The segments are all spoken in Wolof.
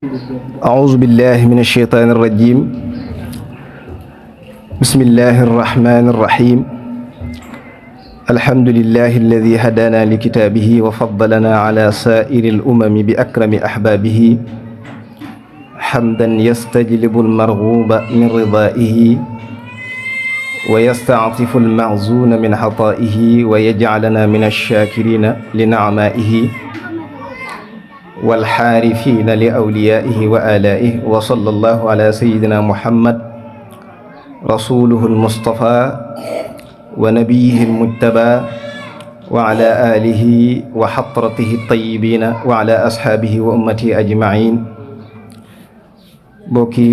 أعوذ بالله من الشيطان الرجيم. بسم الله الرحمن الرحيم. الحمد لله الذي هدانا لكتابه وفضلنا على سائر الأمم بأكرم أحبابه، حمدا يستجلب المرغوب من رضائه ويستعطف المعزون من عطائه ويجعلنا من الشاكرين لنعمائه والحارفين لأوليائه وآلائه. وصلى الله على سيدنا محمد رسوله المصطفى ونبيه المجتبى وعلى آله وحطرته الطيبين وعلى أصحابه وأمته أجمعين. بوكي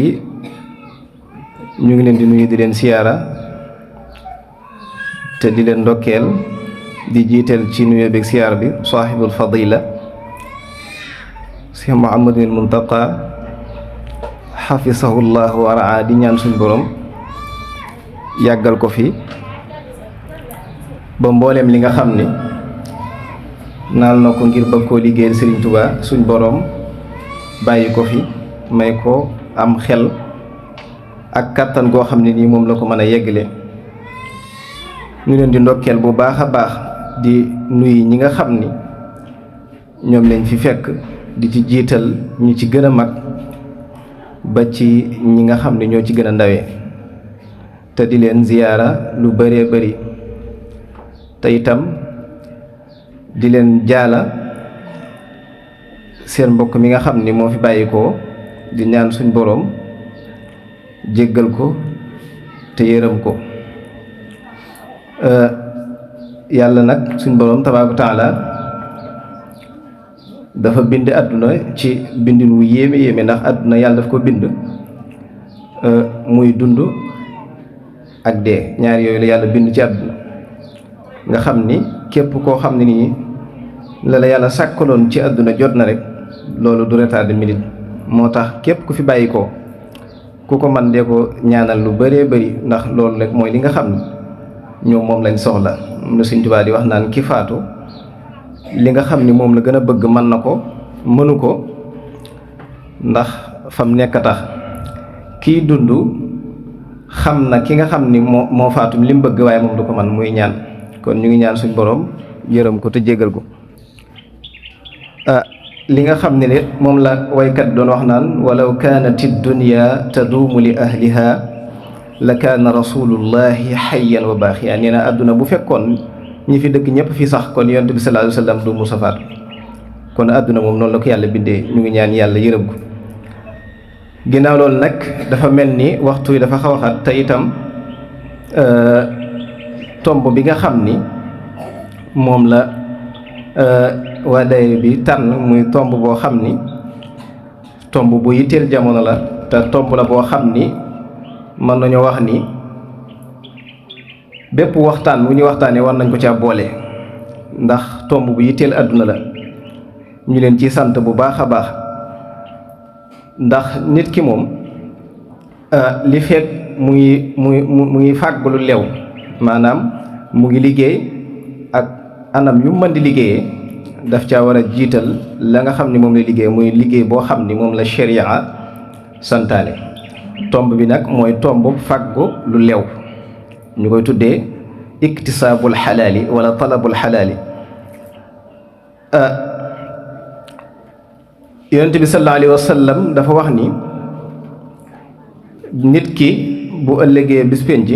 ñu ngi leen di nuyu di leen siyaara te di leen ndokkeel di jiital ci nuyu beeg siyaar bi saaxibul fadila Cheikh Mouhamadul Muntaqa xafisahullahu wa raa di ñaan suñ borom yàggal ko fi ba mbooleem li nga xam ni naal na ko ngir bëgg koo liggéeyal Serigne Touba suñ borom bàyyi ko fi may ko am xel ak kàttan goo xam ne nii moom la ko mën a yeggale. ñu leen di ndokkeel bu baax a baax di nuyu ñi nga xam ni ñoom lañ fi fekk di ci jiital ñi ci gën a mag ba ci ñi nga xam ne ñoo ci gën a ndawe te di leen ziyaara lu bëree bëri te itam di leen jaala seen mbokk mi nga xam ni moo fi bàyyi ko di ñaan suñ boroom jéggal ko te yërëm ko. yàlla nag suñ boroom tabaaraka taala dafa bind àdduna ci bindin wu yéeme yéeme, ndax àdduna yàlla daf ko bind muy dund ak dee, ñaar yooyu la yàlla bind ci àdduna. nga xam ni képp koo xam ne nii la yàlla sàkkaloon ci àdduna jot na rek loolu du retard de minute. moo tax képp ku fi bàyyi ko ku ko man dee ko ñaanal lu bëree bëri, ndax loolu rek mooy li nga xam ni ñoom moom lañ soxla. moom la Sëñ Tuubaa di wax naan ki faatu li nga xam ni moom la gën a bëgg mën na ko mënu ko, ndax fam nekk tax kiy dund xam na ki nga xam ni moo faatu li mu bëgg waaye moom du ko man, muy ñaan. kon ñu ngi ñaan suñ borom yërëm ko te jégal ko. li nga xam ne moom la waykat doon wax naan walaw kaanati dunya taduumu li ahliha la kaana rasulullahi xayyan wa baaxiya. nee na àdduna bu fekkoon ñi fi dëkk ñëpp fi sax kon yonent bi sallallahu alayhi wa sallam du musa faatu. kon àdduna moom noonu la ko yàlla bindee, ñu ngi ñaan yàlla yërëm ko. ginnaaw loolu nag dafa mel ni waxtu yi dafa xaw a xat te itam tomb bi nga xam ni moom la waa daayira bi tànn muy tomb boo xam ni tomb bu yitteel jamono la, te tomb la boo xam ni mën nañoo wax ni bépp waxtaan bu ñu waxtaanee war nañ ko caa boole, ndax tomb bu yitteel àdduna la. ñu leen ci sant bu baax a baax, ndax nit ki moom li fekk mu ngi fàgg lu lew, maanaam mu ngi liggéey ak anam yu mën di liggéeyee daf caa war a jiital la nga xam ni moom la liggéey muy liggéey boo xam ni moom la sharia santaane. tomb bi nag mooy tomb fàggu lu lew, ñu koy tuddee iktisaabul xalaali wala talabul xalaali. yonent bi sallallahu alayhi wa sallam dafa wax ni nit ki bu ëllëgee bis penc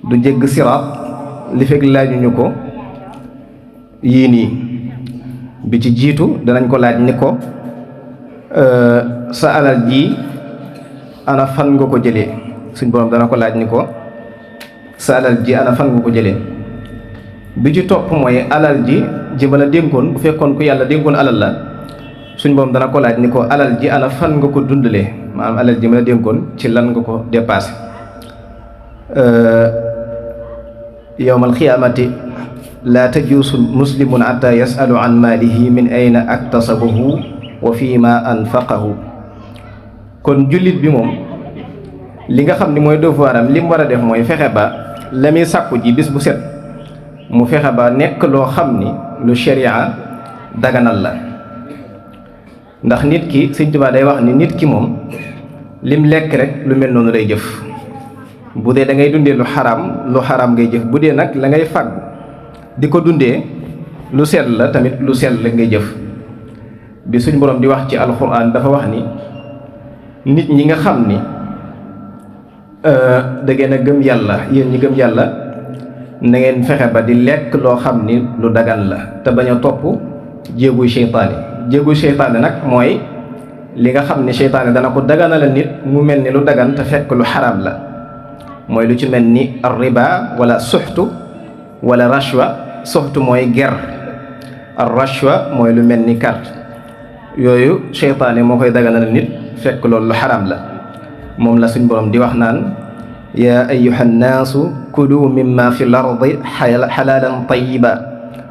du jégg siraat li fekk laajuñu ko yii nii. bi ci jiitu danañ ko laaj ni ko sa alal ji ana fan nga ko jëlee. suñ borom dana ko laaj ni ko sa alal ji ana fan nga ko jëlee. bi ci topp mooy alal ji ma la dénkoon, bu fekkoon ku yàlla dénkoon alal la suñ borom dana ko laaj ni ko alal ji ana fan nga ko dundalee, maanaam alal ji ma la dénkoon ci lan nga ko dépassé. yawmal xiyaamati laa tajuusu muslimun hatta yasalu an maalihi min ayna aktasabahu wa fi ma anfaqahu. kon jullit bi moom li nga xam ni mooy devoir am li mu war a def mooy fexe ba la muy sàkku ji bis bu set mu fexe ba nekk loo xam ni lu sharia daganal la. ndax nit ki Sëñ Tuubaa day wax ni nit ki moom lim lekk rek lu mel noonu lay jëf. bu dee da ngay dundee lu xaraam ngay jëf. bu dee nag la ngay fàgg di ko dundee lu sell la tamit lu sell la ngay jëf. bi suñ borom di wax ci alxuraan dafa wax ni nit ñi nga xam ni da ngeen a gëm yàlla, yéen ñi gëm yàlla na ngeen fexe ba di lekk loo xam ni lu dagan la te bañ a topp jéeguy seytaane nag mooy li nga xam ni seytaane dana ko daganala nit mu mel ni lu dagan te fekk lu xaraam la. mooy lu ci mel ni riba wala suxtu wala rashwa. suxtu mooy ger, ar rashwa mooy lu mel ni carte. yooyu seytaane moo koy daganal nit fekk loolu lu xaraam la. moom la suñ borom di wax naan yaa ayyuha nnaasu kulu mimma fi l ardi xalaalan tayiba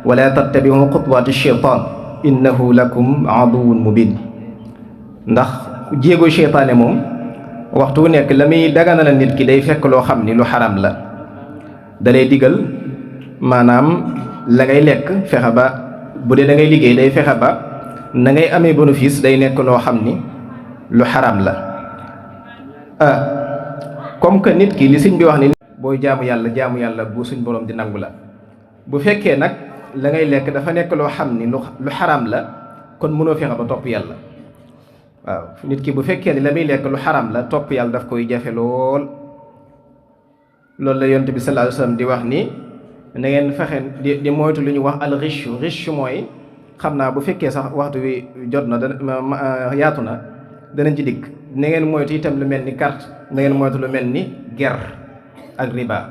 wala tattabiu xutuwaati sheytaan innahu lakum aduwun mubin. ndax jéego seytaane moom waxtu wu nekk la muy daganal nit ki day fekk loo xam ni lu xaraam la. da lay digal maanaam la ngay lekk fexe ba bu dee da ngay liggéey day fexe ba na ngay amee bénéfice day nekk loo xam ni lu xaraam la. comme que nit ki li sëñ bi wax ni booy jaamu yàlla bu suñ borom di nangu la. bu fekkee nag la ngay lekk dafa nekk loo xam ni lu xaraam la kon mënoo fexe ba topp yàlla. waaw nit ki bu fekkee ni la muy lekk lu xaraam la topp yàlla daf koy jafe lool. loolu la yonent bi sallallahu alayhi wasallam di wax ni na ngeen fexe di moytu lu ñu wax al riche mooy xam naa bu fekkee sax waxtu wi jot na yaatu na danañ ci dikk. na ngeen moytu itam lu mel ni carte, na ngeen moytu lu mel ni ger ak riba,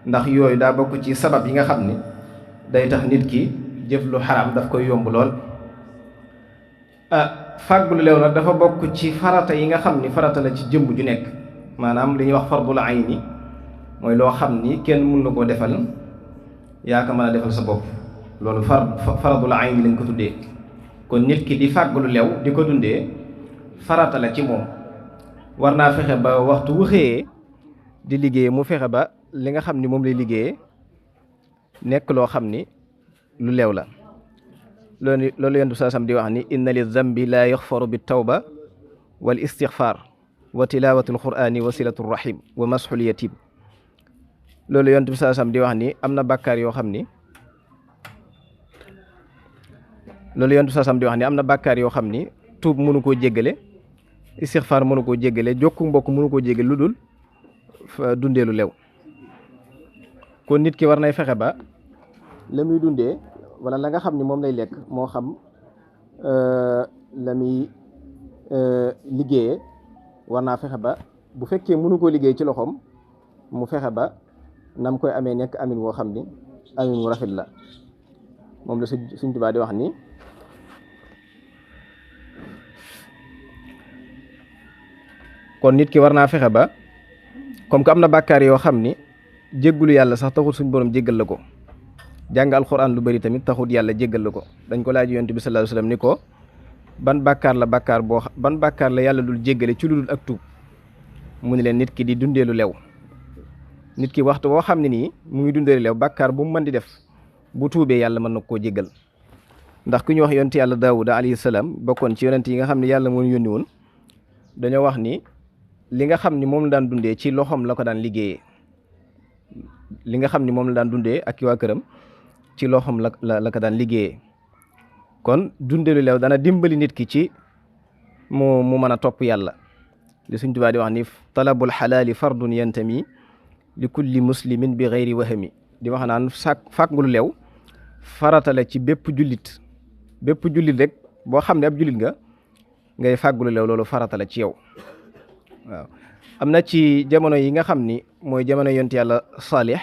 ndax yooyu daa bokk ci sabab yi nga xam ni day tax nit ki jëf lu xaraam daf koy yomb lool. fàggu lu leew nag dafa bokk ci farata yi nga xam ni farata la ci jëmm ju nekk. maanaam li ñuy wax fardul ayni mooy loo xam ni kenn mën na koo defal yaa ko mën a defal sa bopp. loolu fardul ayni lañ ko tuddee. kon nit ki di fàggu lu leew di ko dundee farata la ci moom. war naa fexe ba waxtu wu xëyee di liggéey mu fexe ba li nga xam ni moom lay liggéeyee nekk loo xam ni lu leew la. loolu yendu saasam di wax ni inna li zambi la yaxfaru bi tawba wal istixfar wa tilawatu alqurani wa silatu rahim wa masxul yatim. loolu yendu saasam di wax ni am na bàkkaar yoo xam ni tuub mënu koo jéggale, istixfaar mënu koo jéggale, jokku mbokk mënu koo jéggale lu dul dundee lu lew. kon nit ki war nay fexe ba la muy dundee wala la nga xam ni moom lay lekk moo xam la muy liggéeyee war naa fexe ba bu fekkee mënu koo liggéey ci loxoom mu fexe ba nam koy amee nekk amin woo xam ni amin wu rafet la. moom la Sëñ Tuubaa di wax ni kon nit ki war naa fexe ba comme que am na bàkkaar yoo xam ni jéggulu yàlla sax taxul suñ borom jéggal la ko. jàng alxuraan lu bari tamit taxut yàlla jéggal la ko. dañ ko laaj yonent bi sallallahu alayhi wasallam ni ko ban bàkkaar la yàlla dul jéggale ci lu dul ak tuub. mu ni leen nit ki di dundee lu lew. nit ki waxtu woo xam ne nii mu ngi dundee lu lew bàkkaar bu mu mën di def bu tuubee yàlla mën na koo jéggal. ndax ku ñu wax yonent yàlla Daawuda alayhi salaam bokkoon ci yonent yi nga xam ne yàlla moo yónni woon dañoo wax ni li nga xam ni moom la daan dundee ci loxoom la ko daan liggéeyee. li nga xam ni moom la daan dundee ak waa këram ci loxoom la ko daan liggéeyee. kon dundee lu lew dana dimbali nit ki ci mu mën a topp yàlla. li Sëñ Tuubaa di wax ni talabul xalaali fardun yantami li kulli muslimin bi gayri wahami. di wax naan fàggu lu lew farata la ci bépp jullit rek boo xam ne ab jullit nga ngay fàggu lu lew loolu farata la ci yow. waaw am na ci jamono yi nga xam ni mooy jamono yonent yàlla Saalix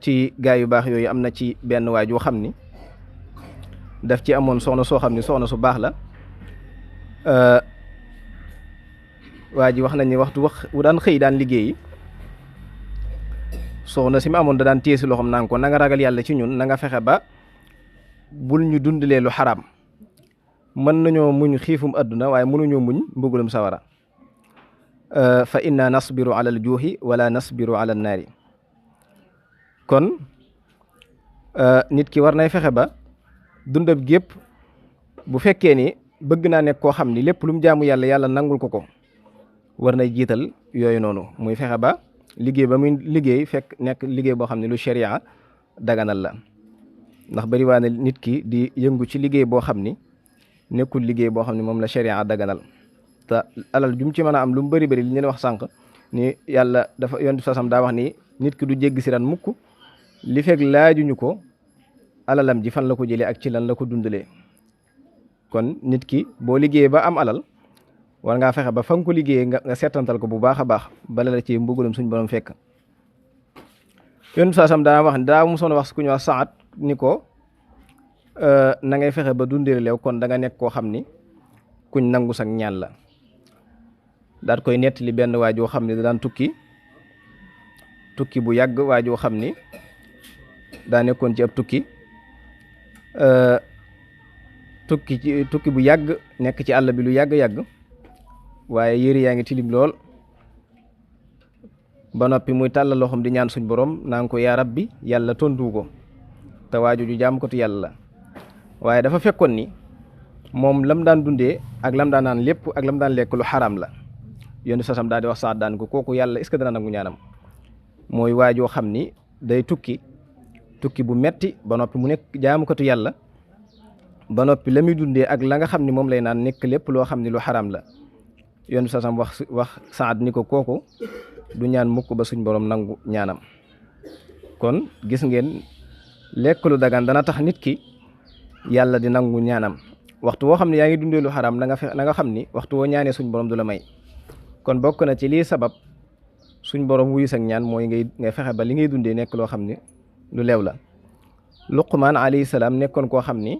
ci gaa yu baax yooyu am na ci benn waay joo xam ni daf ci amoon soxna soo xam ni soxna su baax la. waa ji wax nañ ni waxtu wu daan xëy daan liggéeyi soxna si mu amoon da daan téye si loxoom naan ko na nga ragal yàlla ci ñun na nga fexe ba bul ñu dundalee lu xaraam. mën nañoo muñ xiifum adduna waaye mënuñoo muñ mbugulum sawara. fa inna nasbiru ala al juuxi wala nasbiru ala an naari. kon nit ki war nay fexe ba dundab gépp bu fekkee ni bëgg naa nekk koo xam ni lépp lu mu jaamu yàlla yàlla nangul ko war na jiital yooyu noonu muy fexe ba liggéey ba muy liggéey fekk nekk liggéey boo xam ne lu sharia daganal la ndax bari waa ne nit ki di yëngu ci liggéey boo xam ni nekkul liggéey boo xam ne moom la sharia daganal te alal jum ci mën a am lu mu bari li ñu wax sànq ni yàlla dafa yonent sasam daa wax ni nit ki du jéggi si ran mukk li fekk laajuñu ko alalam ji fan la ko jëlee ak ci lan la ko dundalee kon nit ki boo liggéeyee ba am alal war ngaa fexe ba fa nga ko liggéeyee nga seetantal ko bu baax a baax bala la ci mbugalum suñ borom fekk yonent sasam daa wax daa mosoon wax ku ñu wax Saad ni ko na ngay fexe ba dundee leew kon da nga nekk koo xam ni kuñ nangu sak ñaan la daat koy nettali benn waajoo xam ne da daan tukki bu yàgg waajoo xam ni daa nekkoon ci ab tukki bu yàgg nekk ci àll bi lu yàgg-yàgg waaye yëri yaa ngi tilim lool ba noppi muy tàllal loxoom di ñaan suñ borom naan ko yaa rabbi yàlla tontu ko te waaju ju jaam ko tu yàlla la waaye dafa fekkoon ni moom lam daan dundee ak lam daan naan lépp ak lam daan lekk lu xaraam la yónni sasam daal di wax Saad daan ko kooku yàlla est-ce que dana nangu ñaanam mooy waajoo xam ni day tukki bu metti ba noppi mu nekk jaamukatu yàlla ba noppi la muy dundee ak la nga xam ni moom lay naan nekk lépp loo xam ni lu xaraam la yónni sasam wax Saad ni ko kooku du ñaan mukk ba suñ borom nangu ñaanam kon gis ngeen lekk lu dagan dana tax nit ki yàlla di nangu ñaanam waxtu woo xam ne yaa ngi dundee lu xaraam na nga xam ni waxtu woo ñaanee suñ borom du la may kon bokk na ci lii sabab suñ borom wuyu sak ñaan mooy ngay fexe ba li ngay dundee nekk loo xam ni lu leew la Luqmaan alayhi salaam nekkoon koo xam ni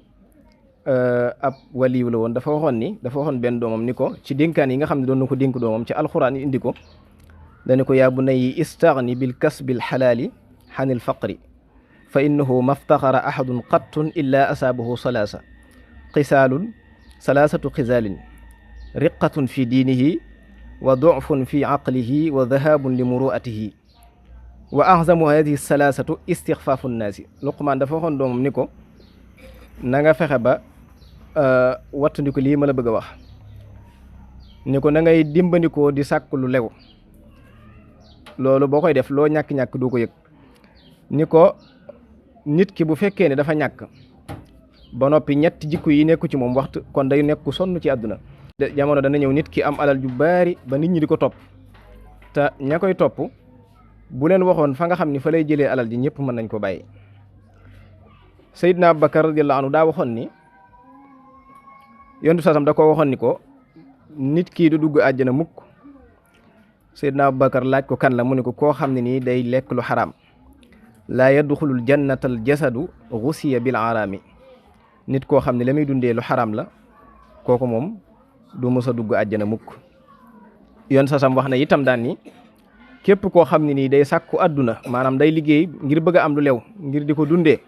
ab waliyu la woon dafa waxoon benn doomam ni ko ci dénkaan yi nga xam ne doon na ko dénk doomam ci alxuraan yi indi ko dani ko yaa bunayya istaghni bil kasbil xalaali xanil faqri fa innahu maftaxara ahadun qattun illa asaabahu salaasatu xisaalin riqatun fi diinihi wa du'fun fi aqlihi wa dahabun li muru'atihi wa ahzamu hadihi salaasatu istixfaafu nnaasi Luqmaan dafa waxoon doomam ni ko na nga fexe ba wattandiku lii ma la bëgg a wax ni ko na ngay dimbandikoo di sàkk lu lew loolu boo koy def loo ñàkk-ñàkk doo ko yëg ni ko nit ki bu fekkee ne dafa ñàkk ba noppi ñetti jikko yi nekku ci moom waxtu kon day nekku sonn ci àdduna jamono dana ñëw nit ki am alal ju baari ba nit ñi di ko topp te ña koy topp bu leen waxoon fa nga xam ni fa lay jëlee alal ji ñëpp mën nañ ko bàyyi Seydina Abubakar radiyallahu anhu daa waxoon ni yonent sasam da ko waxoon ni ko nit kii du dugg àjjana mukk Seydina Abubakar laaj ko kan la mu ne ko koo xam ne nii day lekk lu xaraam laa yadxulul jannatal jasadu xusiya bil araami nit koo xam ne la muy dundee lu xaraam la kooku moom du mës a dugg àjjana mukk yoon sasam wax na itam daan ni képp koo xam ne nii day sàkku àdduna maanaam day liggéey ngir bëgg a am lu lew ngir di ko dundee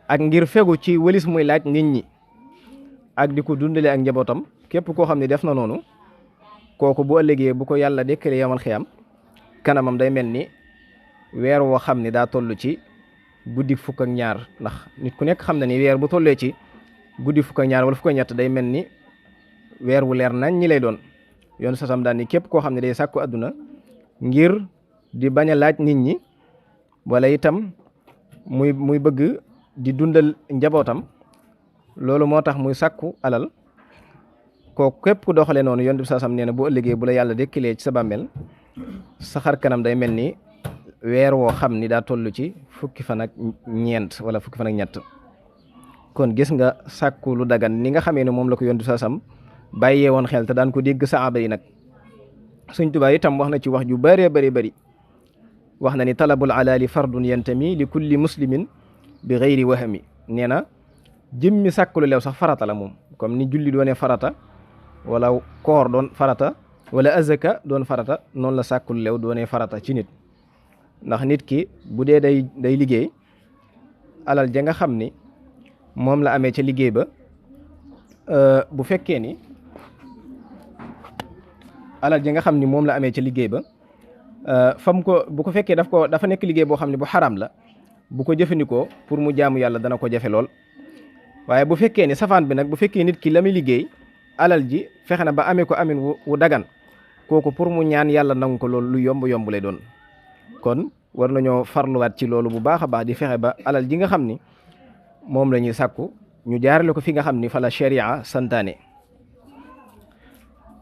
ak ngir fegu ci wëlis muy laaj nit ñi ak di ko dundalee ak njabootam képp koo xam ne def na noonu kooku bu ëllëgee bu ko yàlla dekkalee yamal xiyam kanamam day mel ni weer woo xam ne daa toll ci guddi fukk ak ñaar ndax nit ku nekk xam na ni weer bu tollee ci guddi fukk ak ñaar wala fukk ak ñett day mel ni weer wu leer nañ ñi lay doon yoon sasam daal ni képp koo xam ne day sàkku àdduna ngir di bañ a laaj nit ñi wala itam muy bëgg di dundal njabootam loolu moo tax muy sàkku alal kooku képp ku doxalee noonu yoon sasam nee na bu ëllëgee bu la yàlla dekkilee ci sa bàmmeel sa xar kanam day mel ni weer woo xam ni daa toll ci fukki fan ak ñeent wala fukki fan ak ñett kon gis nga sàkku lu dagan ni nga xamee ne moom la ko yonent sasam bàyyee woon xel te daan ko dégg saaba yi nag Sëñ Tuubaa itam wax na ci wax ju bëree bëri wax na ni talabul alaali fardun yantami li kulli muslimin bi gayri wahami nee na jëmmi sàkku lu leew sax farata la moom comme ni julli doone farata wala koor doon farata wala azaka doon farata noonu la sàkku lu leew doone farata ci nit ndax nit ki bu dee day liggéey alal ja nga xam ni moom la amee ca liggéey ba bu fekkee ni alal ja nga xam ni moom la amee ca liggéey ba bu ko fekkee dafa nekk liggéey boo xam ne bu xaraam la bu ko jëfandikoo pour mu jaamu yàlla dana ko jafe lool waaye bu fekkee ni safaan bi nag bu fekkee nit ki la muy liggéey alal ji fexe na ba amee ko amin wu dagan kooku pour mu ñaan yàlla nangu ko loolu lu yomb lay doon. kon war nañoo farluwaat ci loolu bu baax a baax di fexe ba alal ji nga xam ni moom la ñuy sàkku ñu jaarale ko fi nga xam ni fa la sharia santaane.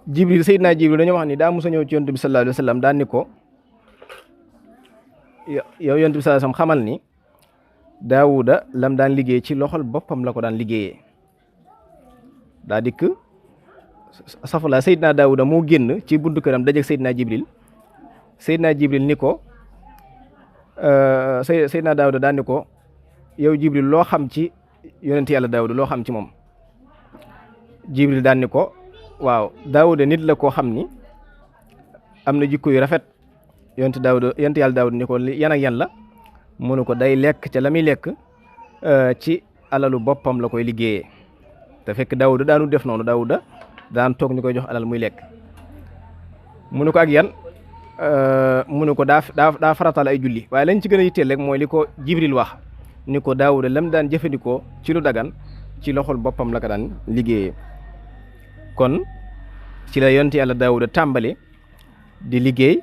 Jibril Seydina Jibril dañoo wax ni daa musa ñëw ci yonent bi sallallahu alayhi wa sallam daan ni ko yow yonent bi sallallahu alayhi wa sallam xamal ni Daawuda lam daan liggéey ci loxol boppam la ko daan liggéeyee. daa dikk safala Seydina Daawuda moo génn ci buntu këram dajeek Seydina Jibril ni ko Seydina Daawuda daan ni ko yow Jibril loo xam ci yonent yàlla Daawuda loo xam ci moom. Jibril daan ni ko waaw Daawuda nit la koo xam ni am na jikko yu rafet. yonent yàlla Daawuda ni ko yan ak yan la mu ne ko day lekk ca la muy lekk ci alalu boppam la koy liggéeyee te fekk Daawuda daanu def noonu. Daawuda daan toog ñu koy jox alal muy lekk. mu ne ko ak yan mu ne ko daa faratal ay julli waaye lañ ci gën a yitteel rek mooy li ko Jibril wax ni ko Daawuda lam daan jëfandikoo ci lu dagan ci loxol boppam la ko daan liggéeyee. kon ci la yonent yàlla Daawuda tàmbali di liggéey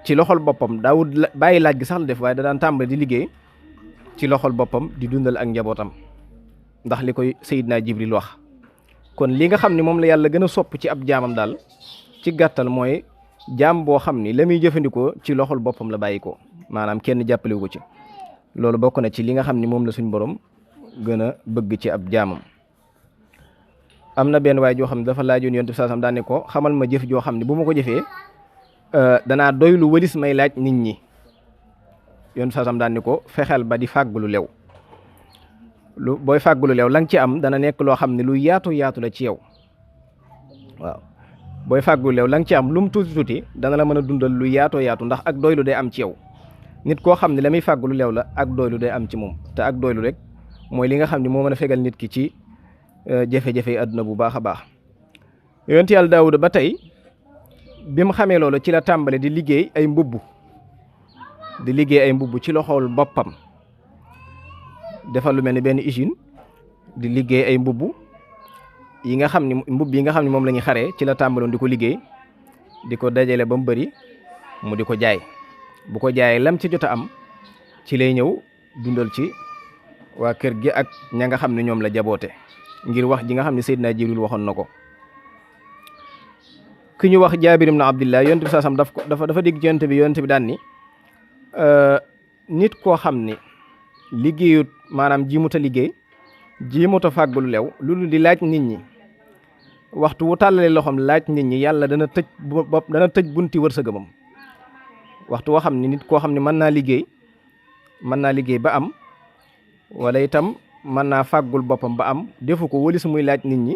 ci loxol boppam. Daawud bàyyi laaj gi sax la def waaye da daan tàmbali di liggéey ci loxol boppam di dundal ak njabootam ndax li koy Seydina Jibril wax. kon li nga xam ni moom la yàlla gën a sopp ci ab jaamam daal ci gàttal mooy jaam boo xam ni la muy jëfandikoo ci loxol boppam la bàyyi ko maanaam kenn jàppalewu ko ci. loolu bokk na ci li nga xam ni moom la suñ borom gën a bëgg ci ab jaamam. am na benn waay joo xam ne dafa laajoon yonent bi sallallahu alayhi wasallam daan ne ko xamal ma jëf joo xam ne bu ma ko jëfee danaa doy lu wëlis may laaj nit ñi. yonent bi sallallahu alayhi wasallam daan ne ko fexeel ba di fàggulu lew. booy fàggulu lew la nga ci am dana nekk loo xam ne lu yaatu la ci yow. waaw booy fàggulu lew la nga ci am lu mu tuuti dana la mën a dundal lu yaatu ndax ak doylu day am ci yow. nit koo xam ne la muy fàggulu lew la ak doylu day am ci moom te ak doylu rek mooy li nga xam ne moo mën a fegal nit ki ci jafe-jafe àdduna bu baax a baax. yonent yàlla Daawuda ba tey bi mu xamee loolu ci la tàmbale di liggéey ay mbubb ci loxol boppam. defal lu mel ni benn usine di liggéey ay mbubb yi nga xam ni moom la ñuy xaree ci la tàmbaloon di ko liggéey di ko dajale ba mu bëri mu di ko jaay. bu ko jaayee lam ci jot a am ci lay ñëw dundal ci waa kër gi ak ña nga xam ne ñoom la jaboote ngir wax ji nga xam ne Seydina Jibril waxoon na ko. ki ñu wax Jaabir ibn Abdillah yonent bi saasam dafa dégg ci yonent bi daan ni nit koo xam ni liggéeyut maanaam jimuta liggéey jimuta fàggulu lew loolu di laaj nit ñi waxtu wu tàllale loxoom laaj nit ñi yàlla dana tëj bunti wërsëgamam. waxtu woo xam ne nit koo xam ne mën naa liggéey ba am wala itam mën naa fàggul boppam ba am defu ko wëlis muy laaj nit ñi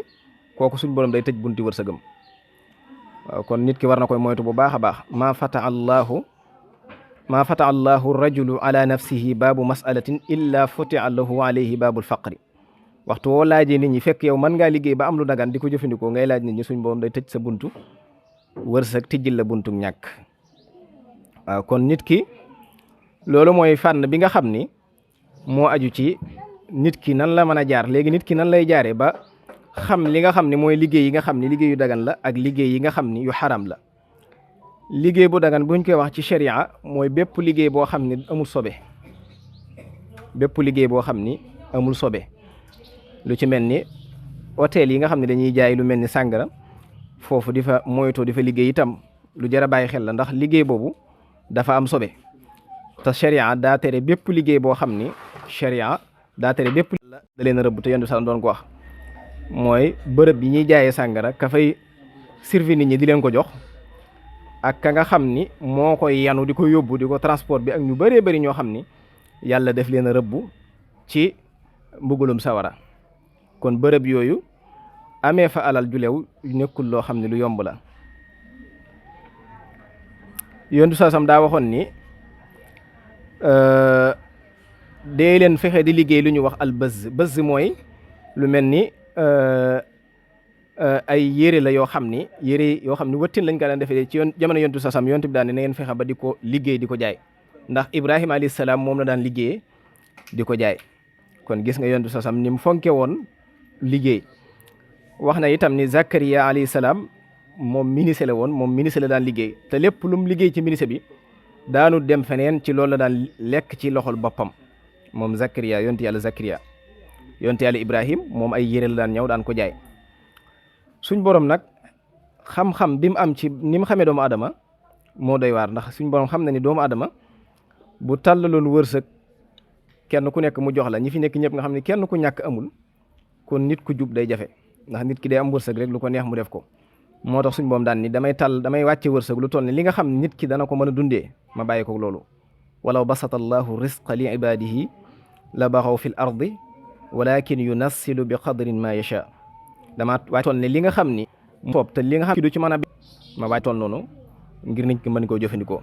kooku suñ borom day tëj bunti wërsëgam. waaw kon nit ki war na koy moytu bu baax a baax. maa fata allahu rajulu ala nafsihi baabu masalatin illa futia lahu alayhi baabul faqri. waxtu woo laajee nit ñi fekk yow mën ngaa liggéey ba am lu dagan di ko jëfandikoo ngay laaj nit ñi suñ borom day tëj sa buntu wërsëg tijjil la buntu ñàkk. waaw kon nit ki loolu mooy fànn bi nga xam ni moo aju ci nit ki nan la mën a jaar. léegi nit ki nan lay jaaree ba xam li nga xam ne mooy liggéey yi nga xam ne liggéey yu dagan la ak liggéey yi nga xam ni yu xaram la. liggéey bu dagan buñ koy wax ci sharia mooy bépp liggéey boo xam ni amul sobe. lu ci mel ni hôtel yi nga xam ne dañuy jaay lu mel ni sàngara foofu di fa moytoo di fa liggéey itam lu jar a bàyyi xel la ndax liggéey boobu dafa am sobe. te sharia daa tere bépp liggéey boo xam ni sharia daa tere bépp da leen a rëbb te yonent bi doon ko wax mooy bërëb yi ñuy jaayee sàngara ka fay servi nit ñi di leen ko jox ak ka nga xam ni moo koy yanu di ko yóbbu di ko transport bi ak ñu bëree bëri ñoo xam ni yàlla def leen a rëbb ci mbugulum sawara. kon bërëb yooyu amee fa alal ju lew nekkul loo xam ne lu yomb la. yonent saasam daa waxoon ni dee leen fexe di liggéey lu ñu wax al bëz mooy lu mel ni ay yére la yoo xam ni wëttin lañ ko daan defee ci jamono yonent saasam yonent bi daan ne na ngeen fexe ba di ko liggéey di ko jaay ndax Ibrahima alayhi salaam moom la daan liggéeyee di ko jaay. kon gis nga yonent sasam ni mu fonke woon liggéey. wax na itam ni Zakariya alayhi salaam moom ministre la woon, moom ministre la daan liggéey te lépp lu mu liggéey ci ministre bi daanu dem feneen, ci loolu la daan lekk ci loxol boppam moom Zakariya, yonent yàlla Zakariya. yonent yàlla Ibrahim moom ay yére la daan ñëw daan ko jaay. suñ borom nag xam-xam bi mu am ci ni mu xamee doomu adama moo doy waar, ndax suñ borom xam na ni doomu adama bu tàllaloon wërsëg kenn ku nekk mu jox la, ñi fi nekk ñëpp nga xam ne kenn ku ñàkk amul, kon nit ku jub day jafe, ndax nit ki day am wërsëg rek lu ko neex mu def ko. moo tax suñ borom daan ni damay wàcce wërsëg lu toll ni li nga xam nit ki dana ko mën a dundee ma bàyyi ko loolu. walaw basata allahu risqa li ibadihi la baxaw fi l ardi walakin yunassilu bi qadrin ma yasha. dama wàcc toll ne li nga xam ni soob te li nga xam ki du ci mën a ma wàcc toll noonu ngir nit ki mën koo jëfandikoo.